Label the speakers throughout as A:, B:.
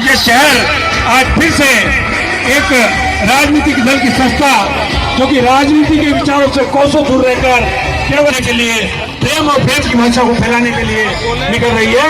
A: ये शहर आज फिर से एक राजनीतिक दल की संस्था जो कि राजनीति के विचारों से कोसों दूर रहकर केवल के लिए प्रेम और प्रेम की भाषा को फैलाने के लिए निकल रही है।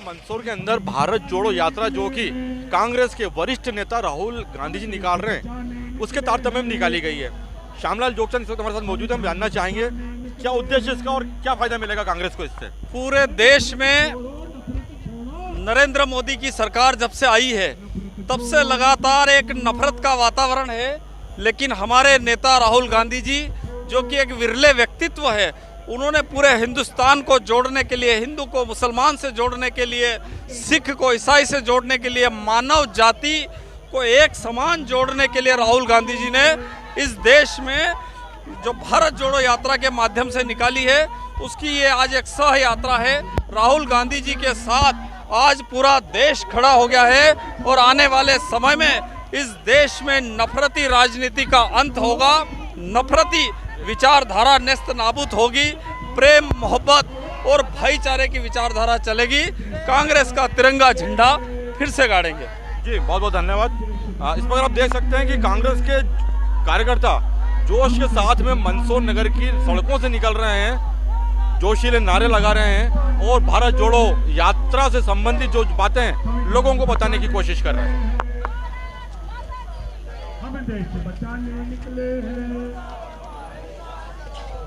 B: मंदसौर के अंदर भारत जोड़ो यात्रा जो कि कांग्रेस के वरिष्ठ नेता राहुल गांधी जी निकाल रहे हैं, उसके तारतम्य में निकाली गई है। श्यामलाल जोगचंद इस वक्त हमारे साथ मौजूद है। हम जानना चाहेंगे क्या उद्देश्य इसका और क्या फायदा मिलेगा कांग्रेस को इससे।
C: पूरे देश में नरेंद्र मोदी की सरकार जब से आई है तब से लगातार एक नफरत का वातावरण है, लेकिन हमारे नेता राहुल गांधी जी जो कि एक विरले व्यक्तित्व है, उन्होंने पूरे हिंदुस्तान को जोड़ने के लिए, हिंदू को मुसलमान से जोड़ने के लिए, सिख को ईसाई से जोड़ने के लिए, मानव जाति को एक समान जोड़ने के लिए राहुल गांधी जी ने इस देश में जो भारत जोड़ो यात्रा के माध्यम से निकाली है, उसकी ये आज एक सह यात्रा है। राहुल गांधी जी के साथ आज पूरा देश खड़ा हो गया है और आने वाले समय में इस देश में नफरती राजनीति का अंत होगा, नफरती विचारधारा नेस्त नाबूद होगी, प्रेम मोहब्बत और भाईचारे की विचारधारा चलेगी। कांग्रेस का तिरंगा झंडा फिर से गाड़ेंगे।
B: जी बहुत बहुत धन्यवाद। इस पर आप देख सकते हैं कि कांग्रेस के कार्यकर्ता जोश के साथ में मंदसौर नगर की सड़कों से निकल रहे हैं, जोशीले नारे लगा रहे हैं और भारत जोड़ो यात्रा से संबंधित जो बातें हैं लोगों को बताने की कोशिश कर रहे हैं। हमें देश बचाने निकले हैं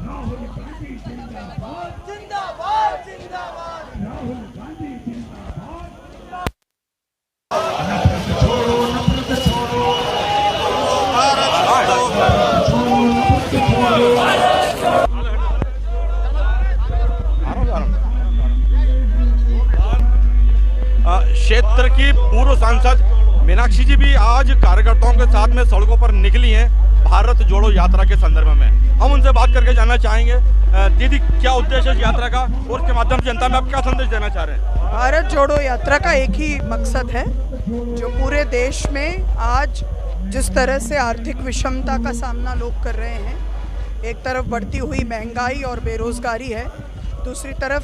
B: राहुल गांधी जिंदाबाद, जिंदाबाद, जिंदाबाद, राहुल गांधी जिंदाबाद। नफरत छोड़ो, नफरत छोड़ो, क्षेत्र की पूर्व सांसद मीनाक्षी जी भी आज कार्यकर्ताओं के साथ में सड़कों पर निकली हैं भारत जोड़ो यात्रा के संदर्भ में। हम उनसे बात करके जानना चाहेंगे, दीदी क्या उद्देश्य है इस यात्रा का और उसके माध्यम से जनता में आप क्या संदेश देना चाह रहे हैं।
D: भारत जोड़ो यात्रा का एक ही मकसद है, जो पूरे देश में आज जिस तरह से आर्थिक विषमता का सामना लोग कर रहे हैं, एक तरफ बढ़ती हुई महंगाई और बेरोजगारी है, दूसरी तरफ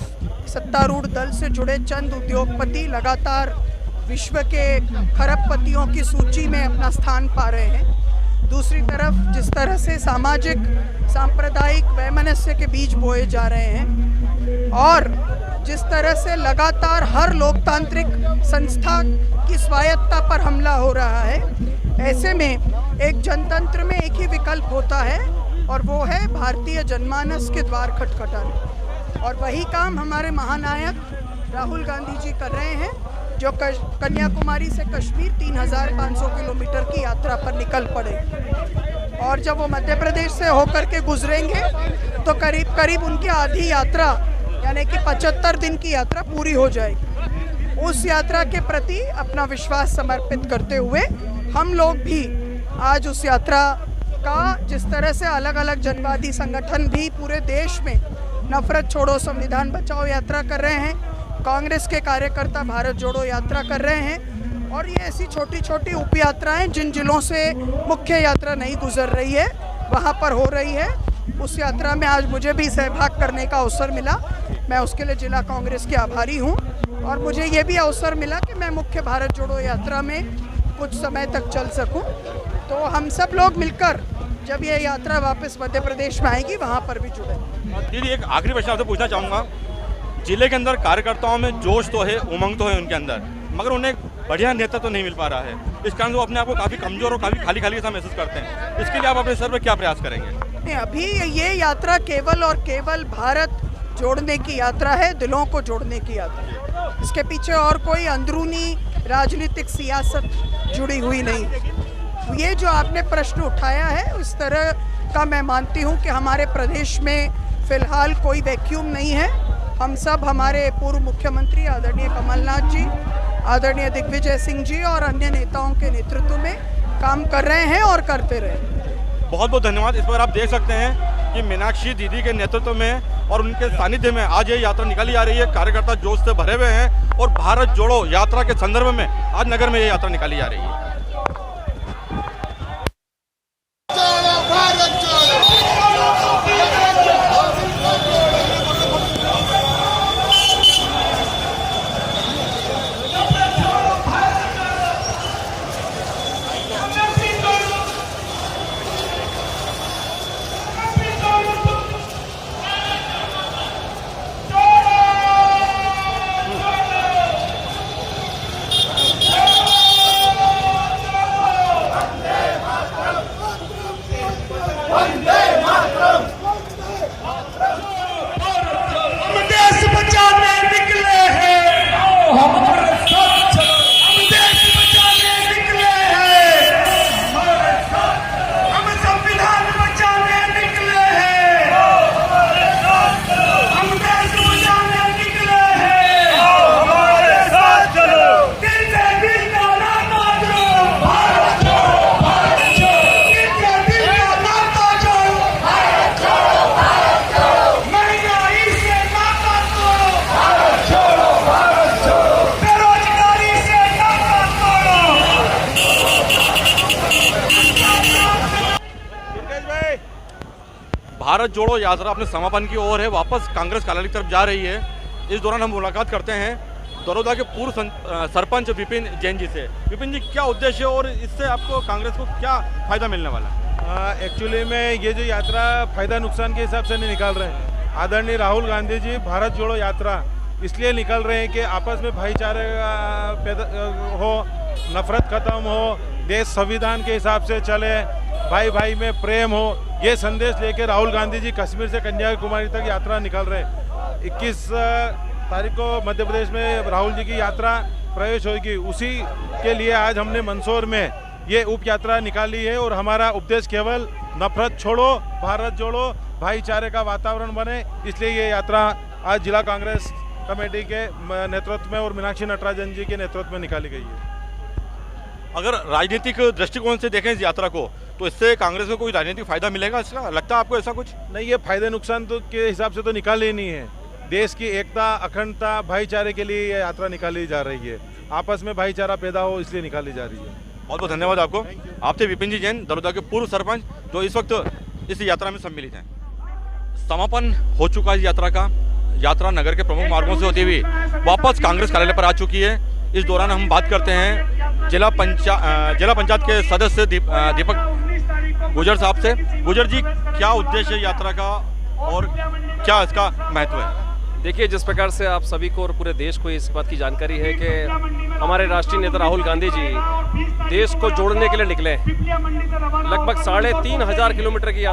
D: सत्तारूढ़ दल से जुड़े चंद उद्योगपति लगातार विश्व के खरबपतियों की सूची में अपना स्थान पा रहे हैं, दूसरी तरफ जिस तरह से सामाजिक सांप्रदायिक वैमनस्य के बीज बोए जा रहे हैं और जिस तरह से लगातार हर लोकतांत्रिक संस्था की स्वायत्ता पर हमला हो रहा है, ऐसे में एक जनतंत्र में एक ही विकल्प होता है और वो है भारतीय जनमानस के द्वार खटखटाना। और वही काम हमारे महानायक राहुल गांधी जी कर रहे हैं, जो कन्याकुमारी से कश्मीर 3500 किलोमीटर की यात्रा पर निकल पड़े और जब वो मध्य प्रदेश से होकर के गुजरेंगे तो करीब करीब उनकी आधी यात्रा यानी कि 75 दिन की यात्रा पूरी हो जाएगी। उस यात्रा के प्रति अपना विश्वास समर्पित करते हुए हम लोग भी आज उस यात्रा का, जिस तरह से अलग अलग जनवादी संगठन भी पूरे देश में नफरत छोड़ो संविधान बचाओ यात्रा कर रहे हैं, कांग्रेस के कार्यकर्ता भारत जोड़ो यात्रा कर रहे हैं और ये ऐसी छोटी छोटी उप यात्राएं जिन जिलों से मुख्य यात्रा नहीं गुजर रही है वहाँ पर हो रही है। उस यात्रा में आज मुझे भी सहभाग करने का अवसर मिला, मैं उसके लिए जिला कांग्रेस के आभारी हूँ और मुझे ये भी अवसर मिला कि मैं मुख्य भारत जोड़ो यात्रा में कुछ समय तक चल सकूँ। तो हम सब लोग मिलकर जब ये यात्रा वापस मध्य प्रदेश में आएगी वहाँ पर भी जुड़े।
B: दीदी एक आखिरी प्रश्न आपसे पूछना चाहूँगा, जिले के अंदर कार्यकर्ताओं में जोश तो है, उमंग तो है उनके अंदर, मगर उन्हें बढ़िया नेता तो नहीं मिल पा रहा है, इस कारण वो अपने आप को काफ़ी कमजोर और काफ़ी खाली खाली सा महसूस करते हैं। इसके लिए आप अपने स्तर पर क्या प्रयास करेंगे?
D: अभी ये यात्रा केवल और केवल भारत जोड़ने की यात्रा है, दिलों को जोड़ने की यात्रा है। इसके पीछे और कोई अंदरूनी राजनीतिक सियासत जुड़ी हुई नहीं है। ये जो आपने प्रश्न उठाया है उस तरह का मैं मानती हूँ कि हमारे प्रदेश में फिलहाल कोई वैक्यूम नहीं है। हम सब हमारे पूर्व मुख्यमंत्री आदरणीय कमलनाथ जी, आदरणीय दिग्विजय सिंह जी और अन्य नेताओं के नेतृत्व में काम कर रहे हैं और करते रहे।
B: बहुत बहुत धन्यवाद। इस पर आप देख सकते हैं कि मीनाक्षी दीदी के नेतृत्व में और उनके सानिध्य में आज ये यात्रा निकाली जा रही है। कार्यकर्ता जोश से भरे हुए हैं और भारत जोड़ो यात्रा के संदर्भ में आज नगर में ये यात्रा निकाली जा रही है। भारत जोड़ो यात्रा अपने समापन की ओर है, वापस कांग्रेस कार्यालय की तरफ जा रही है। इस दौरान हम मुलाकात करते हैं दरोदा के पूर्व सरपंच विपिन जैन जी से। विपिन जी, क्या उद्देश्य है और इससे आपको कांग्रेस को क्या फायदा मिलने वाला है?
E: एक्चुअली में ये जो यात्रा फायदा नुकसान के हिसाब से नहीं निकाल रहे हैं। आदरणीय राहुल गांधी जी भारत जोड़ो यात्रा इसलिए निकल रहे हैं कि आपस में भाईचारे पैदा हो, नफरत खत्म हो, देश संविधान के हिसाब से चले, भाई भाई में प्रेम हो, ये संदेश लेके राहुल गांधी जी कश्मीर से कन्याकुमारी तक यात्रा निकल रहे हैं। 21 तारीख को मध्य प्रदेश में राहुल जी की यात्रा प्रवेश होगी। उसी के लिए आज हमने मंदसौर में ये उप यात्रा निकाली है और हमारा उपदेश केवल नफरत छोड़ो, भारत जोड़ो, भाईचारे का वातावरण बने, इसलिए ये यात्रा आज जिला कांग्रेस कमेटी के नेतृत्व में और मीनाक्षी नटराजन जी के नेतृत्व में निकाली गई है।
B: अगर राजनीतिक दृष्टिकोण से देखें इस यात्रा को तो इससे कांग्रेस को कोई राजनीतिक फायदा मिलेगा? इसका लगता है आपको ऐसा कुछ?
E: नहीं, ये फायदे नुकसान तो के हिसाब से तो निकाली ही नहीं है। देश की एकता, अखंडता, भाईचारे के लिए ये यात्रा निकाली जा रही है। आपस में भाईचारा पैदा हो इसलिए निकाली जा रही है।
B: बहुत बहुत धन्यवाद आपको। आप थे विपिन जी जैन, दरोदा के पूर्व सरपंच, जो इस वक्त इस यात्रा में सम्मिलित हैं। समापन हो चुका है यात्रा का। यात्रा नगर के प्रमुख मार्गों से होती हुई वापस कांग्रेस कार्यालय पर आ चुकी है। इस दौरान हम बात करते हैं जिला पंचायत के सदस्य दीपक गुजर साहब से। गुजर जी, क्या उद्देश्य है यात्रा का और क्या इसका महत्व है?
F: देखिए, जिस प्रकार से आप सभी को और पूरे देश को इस बात की जानकारी है कि हमारे राष्ट्रीय नेता राहुल गांधी जी देश को जोड़ने के लिए निकले हैं। लगभग 3,500 किलोमीटर की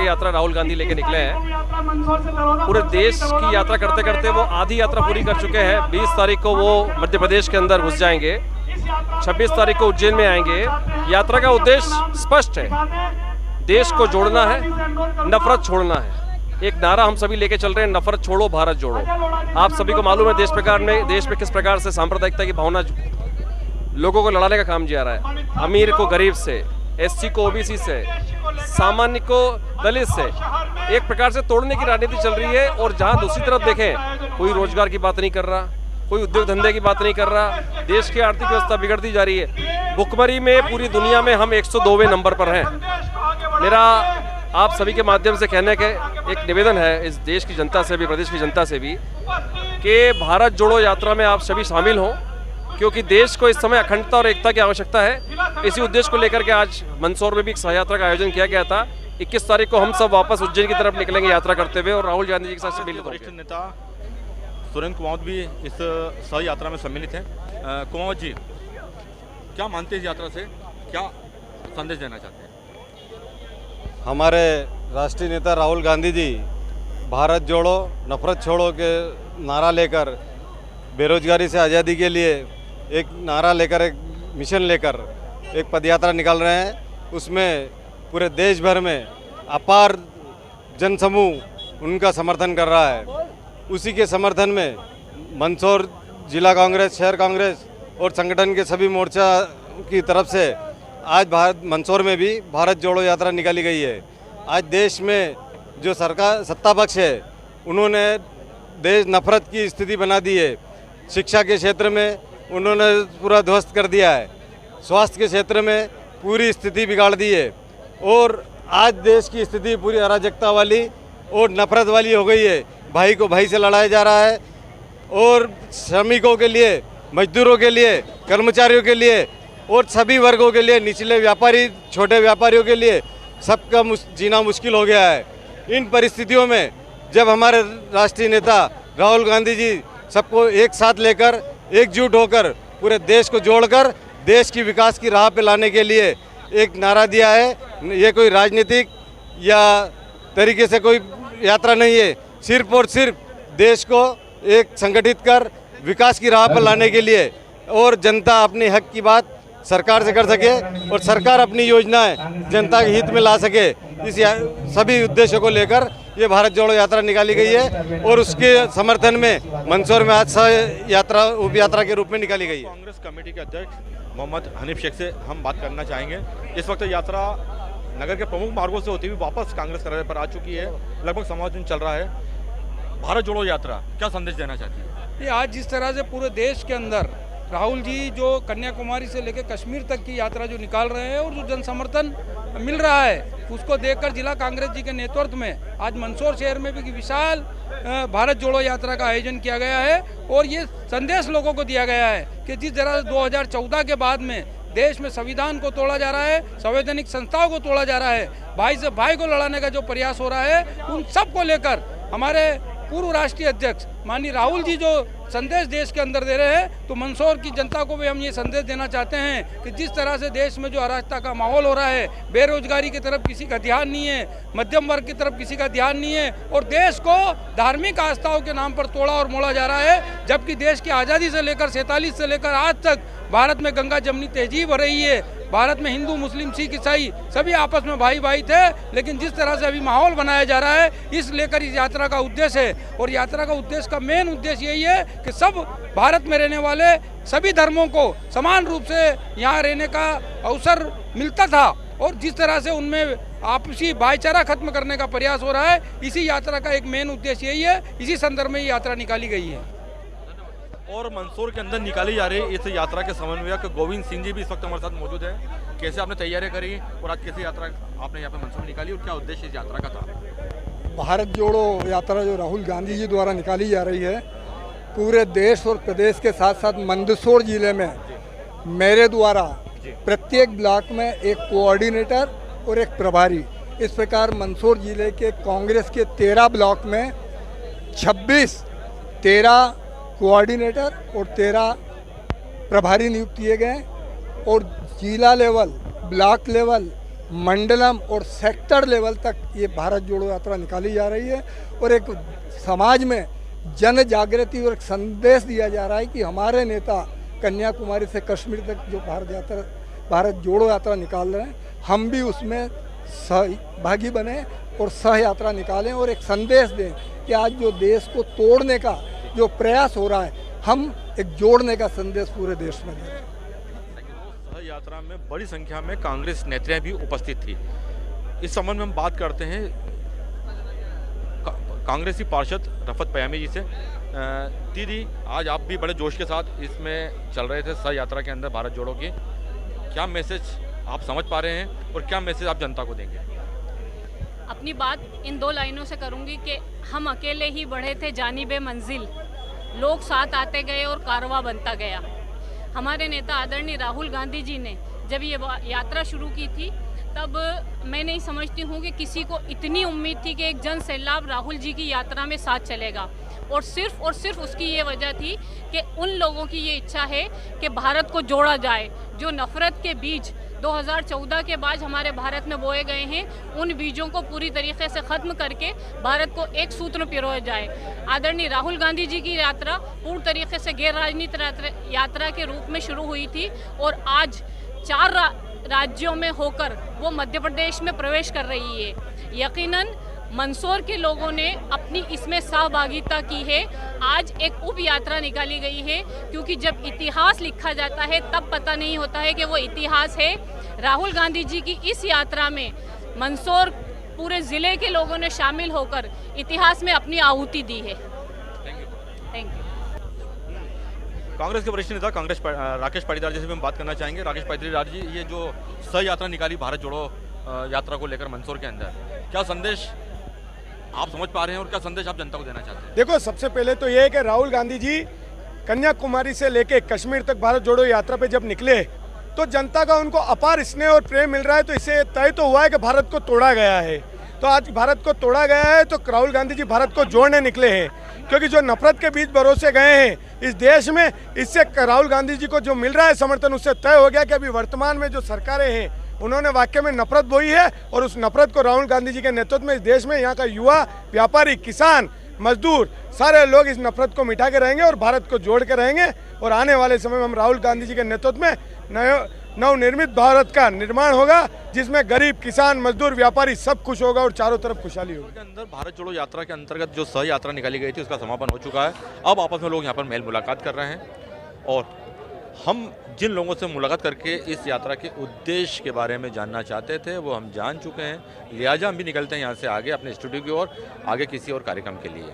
F: यात्रा, राहुल गांधी लेके निकले हैं। पूरे देश की यात्रा करते करते वो आधी यात्रा पूरी कर चुके हैं। 20 तारीख को वो मध्य प्रदेश के अंदर घुस जाएंगे, 26 तारीख को उज्जैन में आएंगे। यात्रा का उद्देश्य स्पष्ट है, देश को जोड़ना है, नफरत छोड़ना है। एक नारा हम सभी लेके चल रहे हैं, नफरत छोड़ो, भारत जोड़ो। आप सभी को मालूम है देश में किस प्रकार से सांप्रदायिकता की भावना लोगों को लड़ाने का काम किया रहा है। अमीर को गरीब से, एससी को ओबीसी से, सामान्य को दलित से, एक प्रकार से तोड़ने की राजनीति चल रही है। और जहां दूसरी तरफ देखें, कोई रोजगार की बात नहीं कर रहा, कोई उद्योग धंधे की बात नहीं कर रहा। देश की आर्थिक व्यवस्था बिगड़ती जा रही है। भुखमरी में पूरी दुनिया में हम 102वें नंबर पर हैं। मेरा आप सभी के माध्यम से कहने के एक निवेदन है इस देश की जनता से भी, प्रदेश की जनता से भी, कि भारत जोड़ो यात्रा में आप सभी शामिल हों, क्योंकि देश को इस समय अखंडता और एकता की आवश्यकता है। इसी उद्देश्य को लेकर के आज मंदसौर में भी एक सहयात्रा का आयोजन किया गया था। 21 तारीख को हम सब वापस उज्जैन की तरफ निकलेंगे यात्रा करते हुए और राहुल गांधी जी के साथ सम्मिलित होंगे।
B: वरिष्ठ नेता सुरेंद्र कुमावत भी इस सह यात्रा में सम्मिलित हैं। कुमावत जी, क्या मानते हैं इस यात्रा से, क्या संदेश देना चाहते हैं?
G: हमारे राष्ट्रीय नेता राहुल गांधी जी भारत जोड़ो, नफरत छोड़ो के नारा लेकर, बेरोजगारी से आज़ादी के लिए एक नारा लेकर, एक मिशन लेकर एक पदयात्रा निकाल रहे हैं। उसमें पूरे देश भर में अपार जनसमूह उनका समर्थन कर रहा है। उसी के समर्थन में मंदसौर जिला कांग्रेस, शहर कांग्रेस और संगठन के सभी मोर्चा की तरफ से आज भारत मंदसौर में भी भारत जोड़ो यात्रा निकाली गई है। आज देश में जो सरकार सत्ता पक्ष है उन्होंने देश नफरत की स्थिति बना दी है। शिक्षा के क्षेत्र में उन्होंने पूरा ध्वस्त कर दिया है, स्वास्थ्य के क्षेत्र में पूरी स्थिति बिगाड़ दी है और आज देश की स्थिति पूरी अराजकता वाली और नफरत वाली हो गई है। भाई को भाई से लड़ाया जा रहा है और श्रमिकों के लिए, मजदूरों के लिए, कर्मचारियों के लिए और सभी वर्गों के लिए, निचले व्यापारी, छोटे व्यापारियों के लिए सबका जीना मुश्किल हो गया है। इन परिस्थितियों में जब हमारे राष्ट्रीय नेता राहुल गांधी जी सबको एक साथ लेकर, एकजुट होकर, पूरे देश को जोड़कर देश की विकास की राह पे लाने के लिए एक नारा दिया है, ये कोई राजनीतिक या तरीके से कोई यात्रा नहीं है, सिर्फ और सिर्फ देश को एक संगठित कर विकास की राह पर लाने के लिए और जनता अपने हक की बात सरकार से कर सके और सरकार अपनी योजनाएं जनता के हित में ला सके, इस सभी उद्देश्यों को लेकर ये भारत जोड़ो यात्रा निकाली गई है और उसके समर्थन में मंदसौर में आज यात्रा उप यात्रा के रूप में निकाली गई है।
B: कांग्रेस कमेटी के अध्यक्ष मोहम्मद हनीफ शेख से हम बात करना चाहेंगे। इस वक्त यात्रा नगर के प्रमुख मार्गों से होती हुई वापस कांग्रेस कार्यालय पर आ चुकी है, लगभग समापन चल रहा है। भारत जोड़ो यात्रा क्या संदेश देना चाहती है?
C: ये आज जिस तरह से पूरे देश के अंदर राहुल जी जो कन्याकुमारी से लेकर कश्मीर तक की यात्रा जो निकाल रहे हैं और जो जन समर्थन मिल रहा है उसको देखकर जिला कांग्रेस जी के नेतृत्व में आज मंदसौर शहर में भी विशाल भारत जोड़ो यात्रा का आयोजन किया गया है और ये संदेश लोगों को दिया गया है कि जिस तरह 2014 के बाद में देश में संविधान को तोड़ा जा रहा है, संवैधानिक संस्थाओं को तोड़ा जा रहा है, भाई से भाई को लड़ाने का जो प्रयास हो रहा है, उन सब को लेकर हमारे पूर्व राष्ट्रीय अध्यक्ष माननीय राहुल जी जो संदेश देश के अंदर दे रहे हैं, तो मंदसौर की जनता को भी हम ये संदेश देना चाहते हैं कि जिस तरह से देश में जो अराजकता का माहौल हो रहा है, बेरोजगारी की तरफ किसी का ध्यान नहीं है, मध्यम वर्ग की तरफ किसी का ध्यान नहीं है और देश को धार्मिक आस्थाओं के नाम पर तोड़ा और मोड़ा जा रहा है, जबकि देश की आज़ादी से लेकर 47 से लेकर आज तक भारत में गंगा जमनी तहजीब हो रही है। भारत में हिंदू, मुस्लिम, सिख, ईसाई सभी आपस में भाई भाई थे, लेकिन जिस तरह से अभी माहौल बनाया जा रहा है, इस लेकर इस यात्रा का उद्देश्य है और यात्रा का उद्देश्य का मेन उद्देश्य यही है कि सब भारत में रहने वाले सभी धर्मों को समान रूप से यहाँ रहने का अवसर मिलता था और जिस तरह से उनमें आपसी भाईचारा खत्म करने का प्रयास हो रहा है, इसी यात्रा का एक मेन उद्देश्य यही है। इसी संदर्भ में ये यात्रा निकाली गई है
B: और मंदसौर के अंदर निकाली जा रही इस यात्रा के समन्वयक गोविंद सिंह जी भी इस वक्त हमारे साथ मौजूद है। कैसे आपने तैयारियां करी और आज कैसे यात्रा आपने यहाँ पे मंदसौर में निकाली और क्या उद्देश्य इस यात्रा का था?
H: भारत जोड़ो यात्रा जो राहुल गांधी जी द्वारा निकाली जा रही है, पूरे देश और प्रदेश के साथ साथ मंदसौर जिले में मेरे द्वारा प्रत्येक ब्लॉक में एक कोऑर्डिनेटर और एक प्रभारी, इस प्रकार मंदसौर जिले के कांग्रेस के 13 ब्लॉक में 13 कोऑर्डिनेटर और 13 प्रभारी नियुक्त किए गए और जिला लेवल, ब्लॉक लेवल, मंडलम और सेक्टर लेवल तक ये भारत जोड़ो यात्रा निकाली जा रही है और एक समाज में जन जागृति और एक संदेश दिया जा रहा है कि हमारे नेता कन्याकुमारी से कश्मीर तक जो भारत जोड़ो यात्रा निकाल रहे हैं, हम भी उसमें सहभागी बने और सह यात्रा निकालें और एक संदेश दें कि आज जो देश को तोड़ने का जो प्रयास हो रहा है, हम एक जोड़ने का संदेश पूरे देश में दें।
B: सह यात्रा में बड़ी संख्या में कांग्रेस नेताएं भी उपस्थित थी। इस संबंध में हम बात करते हैं कांग्रेसी पार्षद रफत पयामी जी से। दीदी, आज आप भी बड़े जोश के साथ इसमें चल रहे थे सह यात्रा के अंदर भारत जोड़ो की, क्या मैसेज आप समझ पा रहे हैं और क्या मैसेज आप जनता को देंगे?
I: अपनी बात इन 2 लाइनों से करूंगी कि हम अकेले ही बढ़े थे जानिबे मंजिल, लोग साथ आते गए और कारवां बनता गया। हमारे नेता आदरणीय राहुल गांधी जी ने जब ये यात्रा शुरू की थी, तब मैं नहीं समझती हूँ कि किसी को इतनी उम्मीद थी कि एक जन सैलाब राहुल जी की यात्रा में साथ चलेगा और सिर्फ उसकी ये वजह थी कि उन लोगों की ये इच्छा है कि भारत को जोड़ा जाए। जो नफरत के बीज 2014 के बाद हमारे भारत में बोए गए हैं, उन बीजों को पूरी तरीके से ख़त्म करके भारत को एक सूत्र में पिरोया जाए। आदरणीय राहुल गांधी जी की यात्रा पूर्ण तरीके से गैर राजनीतिक यात्रा के रूप में शुरू हुई थी और आज 4 राज्यों में होकर वो मध्य प्रदेश में प्रवेश कर रही है। यकीनन मंदसौर के लोगों ने अपनी इसमें सहभागिता की है। आज एक उप यात्रा निकाली गई है, क्योंकि जब इतिहास लिखा जाता है तब पता नहीं होता है कि वो इतिहास है। राहुल गांधी जी की इस यात्रा में मंदसौर पूरे ज़िले के लोगों ने शामिल होकर इतिहास में अपनी आहुति दी है। Thank you.
B: कांग्रेस के वरिष्ठ नेता राकेश पाटीदार जी से भी हम बात करना चाहेंगे। राकेश पाटीदार जी, ये जो सह यात्रा निकाली भारत जोड़ो यात्रा को लेकर मंदसौर के अंदर, क्या संदेश आप समझ पा रहे हैं और क्या संदेश आप जनता को देना चाहते हैं?
J: देखो, सबसे पहले तो ये है कि राहुल गांधी जी कन्याकुमारी से लेके कश्मीर तक भारत जोड़ो यात्रा पे जब निकले तो जनता का उनको अपार स्नेह और प्रेम मिल रहा है। तो इससे तय तो हुआ है कि भारत को तोड़ा गया है। तो आज भारत को तोड़ा गया है तो राहुल गांधी जी भारत को जोड़ने निकले हैं, क्योंकि जो नफरत के बीच भरोसे गए हैं इस देश में, इससे राहुल गांधी जी को जो मिल रहा है समर्थन, उससे तय हो गया कि अभी वर्तमान में जो सरकारें हैं उन्होंने वाकई में नफरत बोई है, और उस नफरत को राहुल गांधी जी के नेतृत्व में इस देश में यहाँ का युवा, व्यापारी, किसान, मजदूर सारे लोग इस नफरत को मिटा के रहेंगे और भारत को जोड़ के रहेंगे। और आने वाले समय में हम राहुल गांधी जी के नेतृत्व में नवनिर्मित भारत का निर्माण होगा, जिसमें गरीब, किसान, मजदूर, व्यापारी सब खुश होगा और चारों तरफ खुशहाली होगी।
B: के अंदर भारत जोड़ो यात्रा के अंतर्गत जो सह यात्रा निकाली गई थी उसका समापन हो चुका है। अब आपस में लोग यहाँ पर मेल मुलाकात कर रहे हैं, और हम जिन लोगों से मुलाकात करके इस यात्रा के उद्देश्य के बारे में जानना चाहते थे वो हम जान चुके हैं। लिहाजा हम भी निकलते हैं यहाँ से आगे अपने स्टूडियो की ओर, आगे किसी और कार्यक्रम के लिए।